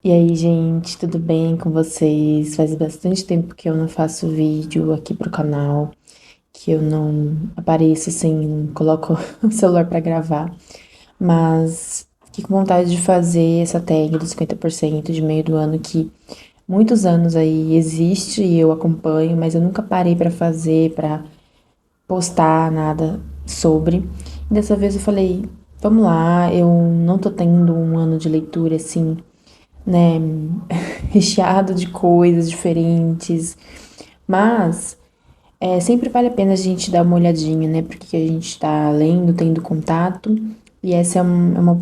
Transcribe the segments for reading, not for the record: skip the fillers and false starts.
E aí, gente, tudo bem com vocês? Faz bastante tempo que eu não faço vídeo aqui pro canal, que eu não apareço assim, coloco o celular pra gravar, mas fiquei com vontade de fazer essa tag dos 50% de meio do ano que muitos anos aí existe e eu acompanho, mas eu nunca parei pra fazer, pra postar nada sobre. E dessa vez eu falei, vamos lá, eu não tô tendo um ano de leitura assim, né, recheado de coisas diferentes, mas sempre vale a pena a gente dar uma olhadinha, né, porque a gente tá lendo, tendo contato, e essa é uma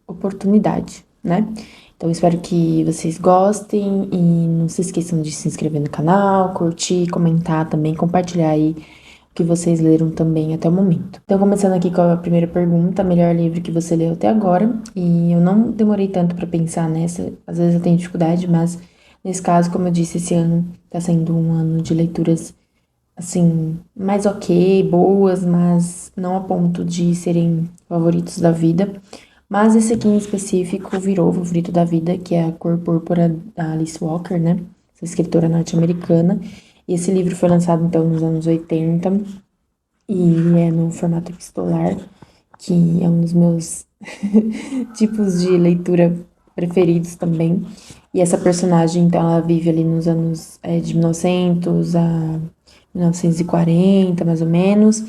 oportunidade, né? Então, espero que vocês gostem e não se esqueçam de se inscrever no canal, curtir, comentar também, compartilhar aí o que vocês leram também até o momento. Então, começando aqui com a primeira pergunta, melhor livro que você leu até agora. E eu não demorei tanto para pensar nessa, às vezes eu tenho dificuldade, mas nesse caso, como eu disse, esse ano tá sendo um ano de leituras assim, mais ok, boas, mas não a ponto de serem favoritos da vida. Mas esse aqui em específico virou o favorito da vida, que é A Cor Púrpura da Alice Walker, né? Essa escritora norte-americana. E esse livro foi lançado então nos anos 80 e é no formato epistolar, que é um dos meus tipos de leitura preferidos também. E essa personagem, então, ela vive ali nos anos de 1900 a 1940, mais ou menos,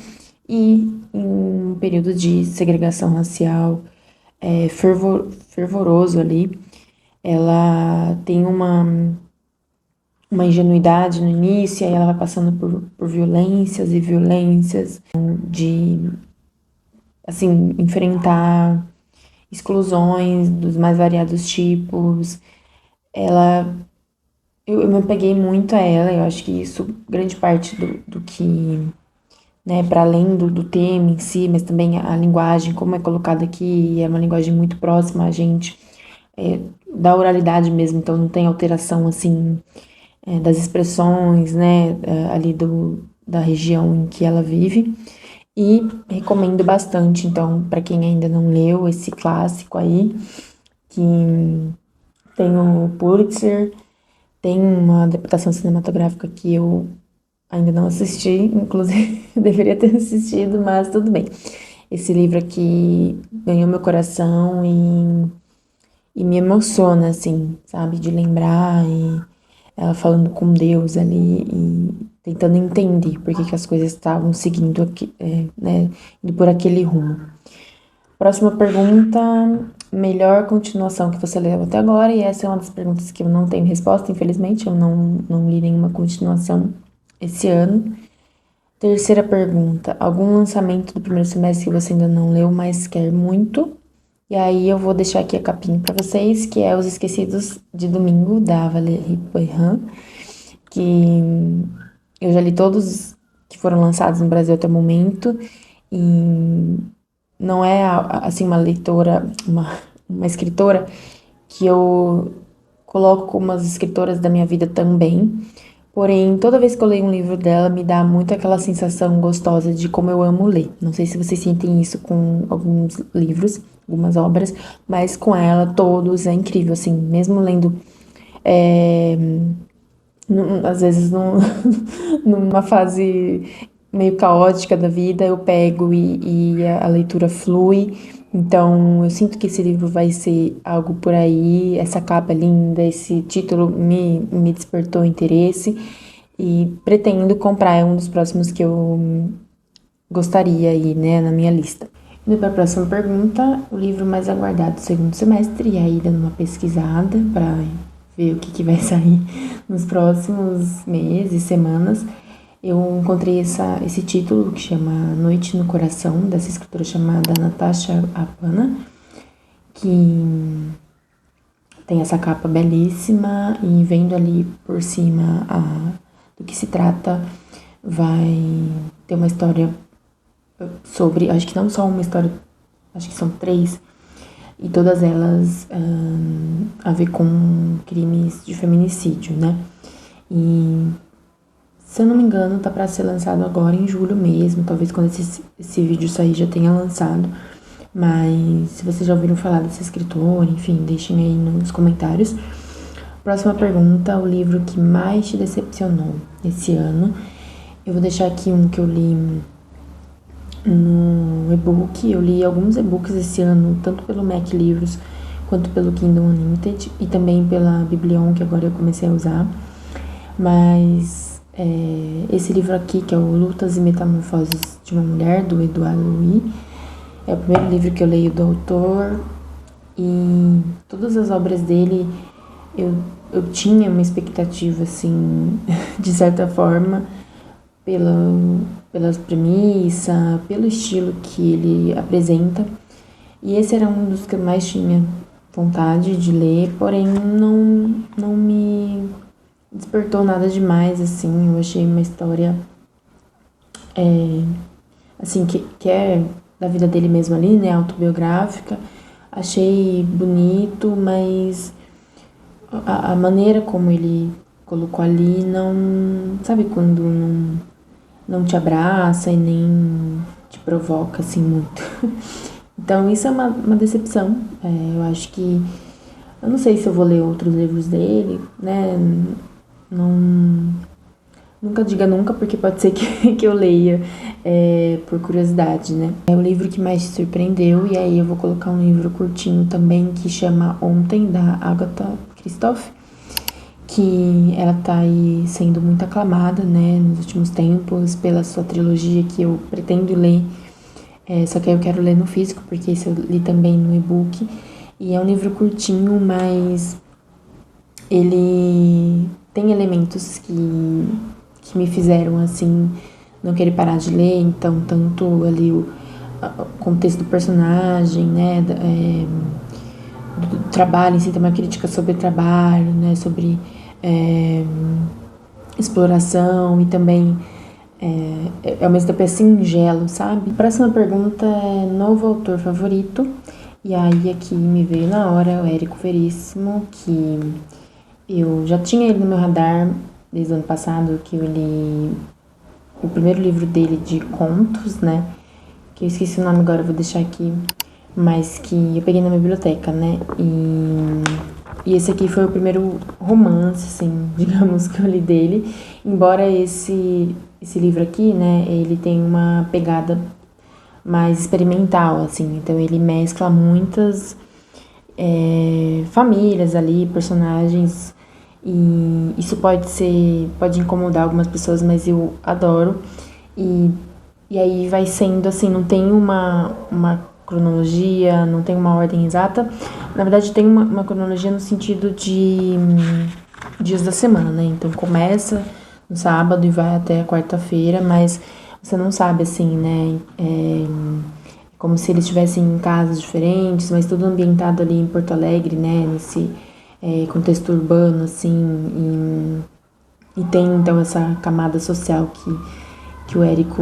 e em um período de segregação racial fervoroso ali. Ela tem uma ingenuidade no início, aí ela vai passando por violências e violências, de, assim, enfrentar exclusões dos mais variados tipos. Ela, eu me apeguei muito a ela, eu acho que isso, grande parte do que, né, para além do tema em si, mas também a linguagem, como é colocada aqui, é uma linguagem muito próxima a gente, da oralidade mesmo, então não tem alteração, assim, das expressões, né, ali da região em que ela vive. E recomendo bastante, então, para quem ainda não leu esse clássico aí, que tem o Pulitzer, tem uma adaptação cinematográfica que eu ainda não assisti, inclusive deveria ter assistido, mas tudo bem. Esse livro aqui ganhou meu coração e me emociona, assim, sabe? De lembrar e ela falando com Deus ali e tentando entender por que, que as coisas estavam seguindo aqui, né, indo por aquele rumo. Próxima pergunta, melhor continuação que você leu até agora, e essa é uma das perguntas que eu não tenho resposta, infelizmente, eu não li nenhuma continuação esse ano. Terceira pergunta, algum lançamento do primeiro semestre que você ainda não leu, mas quer muito? E aí eu vou deixar aqui a capinha para vocês, que é Os Esquecidos de Domingo, da Valérie Perrin, que eu já li todos que foram lançados no Brasil até o momento, e não é, assim, uma leitora, uma escritora que eu coloco como as escritoras da minha vida também. Porém, toda vez que eu leio um livro dela, me dá muito aquela sensação gostosa de como eu amo ler. Não sei se vocês sentem isso com alguns livros, algumas obras, mas com ela, todos, é incrível, assim, mesmo lendo, é, às vezes, numa fase meio caótica da vida, eu pego e a leitura flui. Então, eu sinto que esse livro vai ser algo por aí. Essa capa linda, esse título me despertou interesse e pretendo comprar. É um dos próximos que eu gostaria aí, né, na minha lista. Indo para a próxima pergunta, o livro mais aguardado do segundo semestre, e aí dando uma pesquisada para ver o que vai sair nos próximos meses, semanas. Eu encontrei esse título que chama Noite no Coração, dessa escritora chamada Natasha Apana, que tem essa capa belíssima e vendo ali por cima do que se trata, vai ter uma história sobre, acho que não só uma história, acho que são três, e todas elas a ver com crimes de feminicídio, né? E se eu não me engano, tá para ser lançado agora em julho mesmo, talvez quando esse vídeo sair já tenha lançado. mas se vocês já ouviram falar desse escritor, enfim, deixem aí nos comentários. Próxima pergunta, o livro que mais te decepcionou esse ano. Eu vou deixar aqui um que eu li no e-book. Eu li alguns e-books esse ano, tanto pelo Mac Livros quanto pelo Kindle Unlimited e também pela Biblion, que agora eu comecei a usar. Mas esse livro aqui, que é o Lutas e Metamorfoses de uma Mulher, do Edouard Louis, é o primeiro livro que eu leio do autor, e todas as obras dele eu tinha uma expectativa, assim, de certa forma, pelas premissas, pelo estilo que ele apresenta. E esse era um dos que eu mais tinha vontade de ler, porém não me despertou nada demais, assim. Eu achei uma história, assim, que é da vida dele mesmo ali, né, autobiográfica. Achei bonito, mas a maneira como ele colocou ali sabe quando não te abraça e nem te provoca, assim, muito. Então, isso é uma decepção. Eu acho que... Eu não sei se eu vou ler outros livros dele, né? Nunca diga nunca, porque pode ser que eu leia por curiosidade, né? É o livro que mais te surpreendeu, e aí eu vou colocar um livro curtinho também, que chama Ontem, da Agatha Christoph, que ela tá aí sendo muito aclamada, né, nos últimos tempos, pela sua trilogia, que eu pretendo ler, só que eu quero ler no físico, porque esse eu li também no e-book, e é um livro curtinho, mas ele tem elementos que me fizeram, assim, não querer parar de ler. Então, tanto ali o contexto do personagem, né, do trabalho em si, tem uma crítica sobre o trabalho, né, sobre exploração, e também ao mesmo tempo é singelo, sabe? Próxima pergunta é novo autor favorito, e aí aqui me veio na hora o Érico Veríssimo, que eu já tinha ele no meu radar desde o ano passado, que eu li o primeiro livro dele de contos, né, que eu esqueci o nome agora, eu vou deixar aqui, mas que eu peguei na minha biblioteca, né, e esse aqui foi o primeiro romance, assim, digamos, que eu li dele, embora esse livro aqui, né, ele tem uma pegada mais experimental, assim, então ele mescla muitas famílias ali, personagens, e isso pode incomodar algumas pessoas, mas eu adoro, e aí vai sendo assim, não tem uma cronologia, não tem uma ordem exata. Na verdade, tem uma cronologia no sentido de dias da semana, né? Então, começa no sábado e vai até a quarta-feira, mas você não sabe, assim, né? Como se eles estivessem em casas diferentes, mas tudo ambientado ali em Porto Alegre, né? Nesse contexto urbano, assim. E tem, então, essa camada social que o Érico,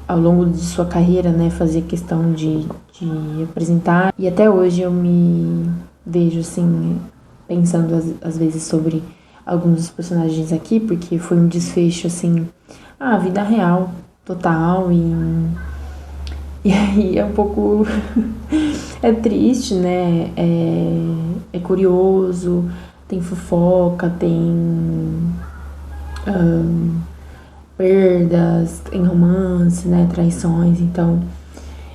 ao longo de sua carreira, né, fazia questão de apresentar. E até hoje eu me vejo, assim, pensando às vezes sobre alguns dos personagens aqui, porque foi um desfecho, assim, vida real, total, e aí é um pouco... é triste, né, é curioso, tem fofoca, tem... perdas, em romance, né, traições. Então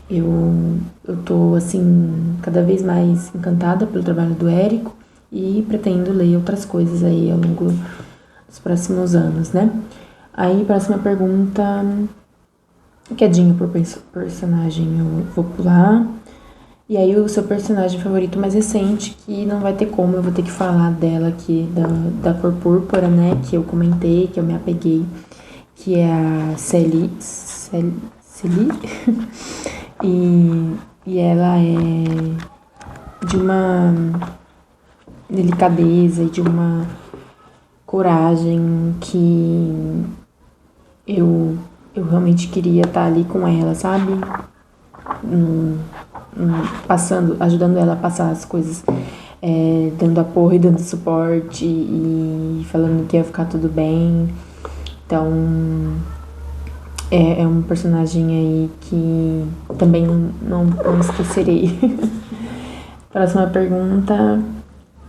eu tô, assim, cada vez mais encantada pelo trabalho do Érico e pretendo ler outras coisas aí ao longo dos próximos anos, né. Aí, próxima pergunta, quedinha por personagem, eu vou pular. E aí, o seu personagem favorito mais recente, que não vai ter como, eu vou ter que falar dela aqui, da Cor Púrpura, né, que eu comentei, que eu me apeguei, que é a Célie e ela é de uma delicadeza e de uma coragem que eu realmente queria estar ali com ela, sabe? Ajudando ela a passar as coisas, dando apoio, dando suporte e falando que ia ficar tudo bem. Então, é um personagem aí que também não esquecerei. Próxima pergunta: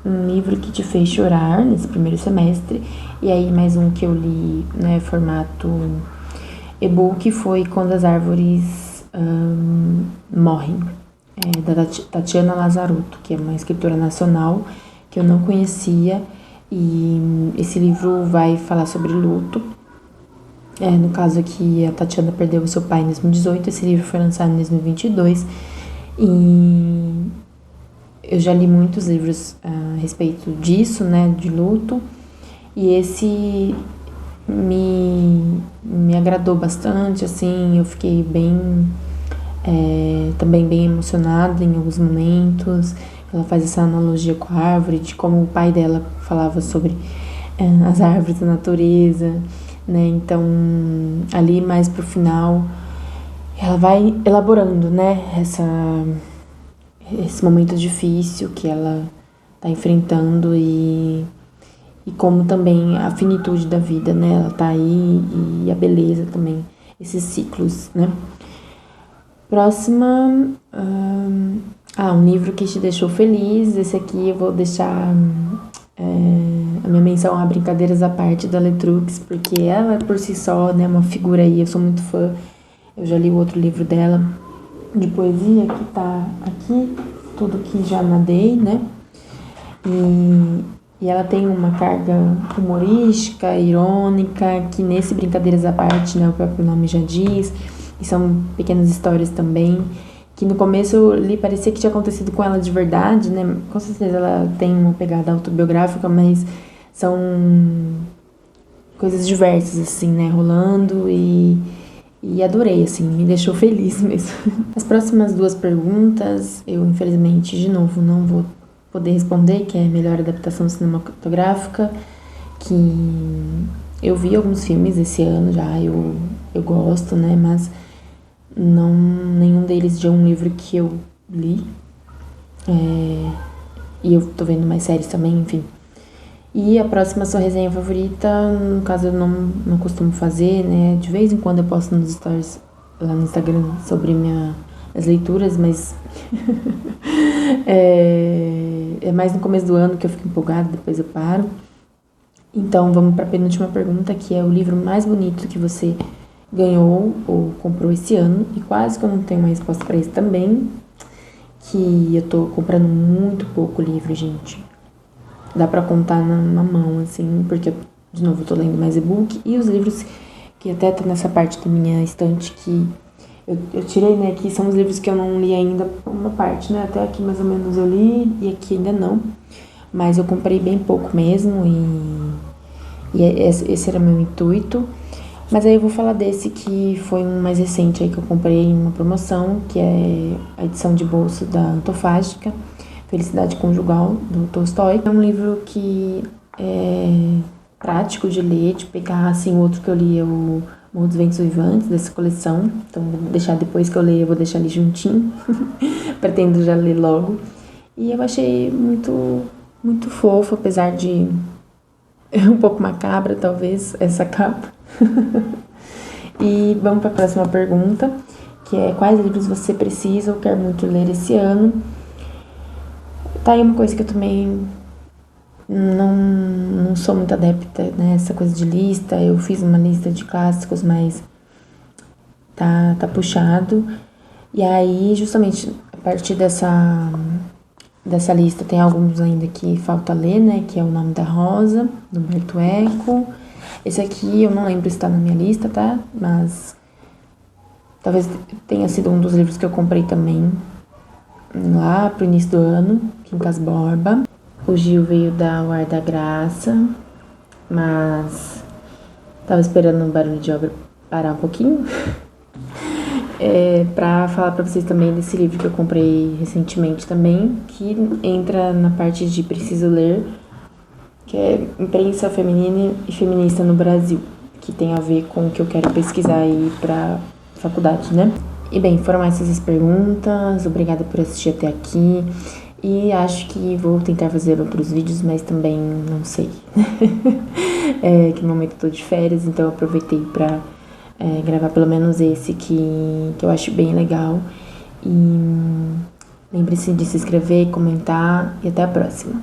um livro que te fez chorar nesse primeiro semestre. E aí mais um que eu li, né, formato e-book, foi Quando as Árvores Morrem, da Tatiana Lazarotto, que é uma escritora nacional que eu não conhecia. E esse livro vai falar sobre luto. No caso aqui, a Tatiana perdeu o seu pai em 2018, esse livro foi lançado em 2022. E eu já li muitos livros a respeito disso, né, de luto. E esse me agradou bastante, assim, eu fiquei também bem emocionada em alguns momentos. Ela faz essa analogia com a árvore, de como o pai dela falava sobre as árvores da natureza, né? Então, ali mais pro final, ela vai elaborando, né, esse momento difícil que ela tá enfrentando e como também a finitude da vida, né? Ela tá aí, e a beleza também, esses ciclos, né? Próxima, um livro que te deixou feliz. Esse aqui eu vou deixar a minha menção a Brincadeiras à Parte, da Letrux, porque ela por si só, né, uma figura aí, eu sou muito fã. Eu já li o outro livro dela de poesia, que tá aqui, Tudo Que Já Nadei, né? E ela tem uma carga humorística, irônica, que nesse Brincadeiras à Parte, né, o próprio nome já diz, e são pequenas histórias também, que no começo eu li, parecia que tinha acontecido com ela de verdade, né? Com certeza ela tem uma pegada autobiográfica, mas são coisas diversas, assim, né, rolando, e adorei, assim, me deixou feliz mesmo. As próximas duas perguntas, eu infelizmente, de novo, não vou poder responder, que é melhor adaptação cinematográfica, que eu vi alguns filmes esse ano já, eu gosto, né, mas nenhum deles de um livro que eu li, e eu tô vendo mais séries também, enfim. E a próxima, sua resenha favorita, no caso eu não costumo fazer, né, de vez em quando eu posto nos stories lá no Instagram sobre minhas leituras, mas é mais no começo do ano que eu fico empolgada, depois eu paro. Então vamos para a penúltima pergunta, que é o livro mais bonito que você ganhou ou comprou esse ano. E quase que eu não tenho uma resposta para isso também, que eu tô comprando muito pouco livro, gente. Dá pra contar na mão, assim, porque, de novo, eu tô lendo mais e-book. E os livros que até tá nessa parte da minha estante que eu tirei, né, que são os livros que eu não li ainda, uma parte, né, até aqui mais ou menos eu li, e aqui ainda não. Mas eu comprei bem pouco mesmo, e esse era meu intuito. Mas aí eu vou falar desse que foi um mais recente aí, que eu comprei em uma promoção, que é a edição de bolso da Antofágica, Felicidade Conjugal, do Tolstói. É um livro que é prático de ler, de pegar, assim. O outro que eu li é o Morro dos Ventos Uivantes, dessa coleção. Então, vou deixar, depois que eu ler, eu vou deixar ali juntinho. Pretendo já ler logo. E eu achei muito, muito fofo, apesar de um pouco macabra, talvez, essa capa. E vamos para a próxima pergunta, que é: quais livros você precisa ou quer muito ler esse ano? Tá aí uma coisa que eu também não sou muito adepta, né? Essa coisa de lista. Eu fiz uma lista de clássicos, mas tá puxado. E aí, justamente, a partir dessa lista, tem alguns ainda que falta ler, né? Que é O Nome da Rosa, do Umberto Eco. Esse aqui eu não lembro se tá na minha lista, tá? Mas talvez tenha sido um dos livros que eu comprei também lá pro início do ano, Quincas Borba. O Gil veio dar o Ar da Graça, mas tava esperando o barulho de obra parar um pouquinho. Pra falar pra vocês também desse livro que eu comprei recentemente também, que entra na parte de preciso ler, que é Imprensa Feminina e Feminista no Brasil, que tem a ver com o que eu quero pesquisar aí pra faculdade, né? E bem, foram essas as perguntas. Obrigada por assistir até aqui. E acho que vou tentar fazer outros vídeos, mas também não sei. Que no momento eu tô de férias, então eu aproveitei pra gravar pelo menos esse que eu acho bem legal. E lembre-se de se inscrever, comentar e até a próxima.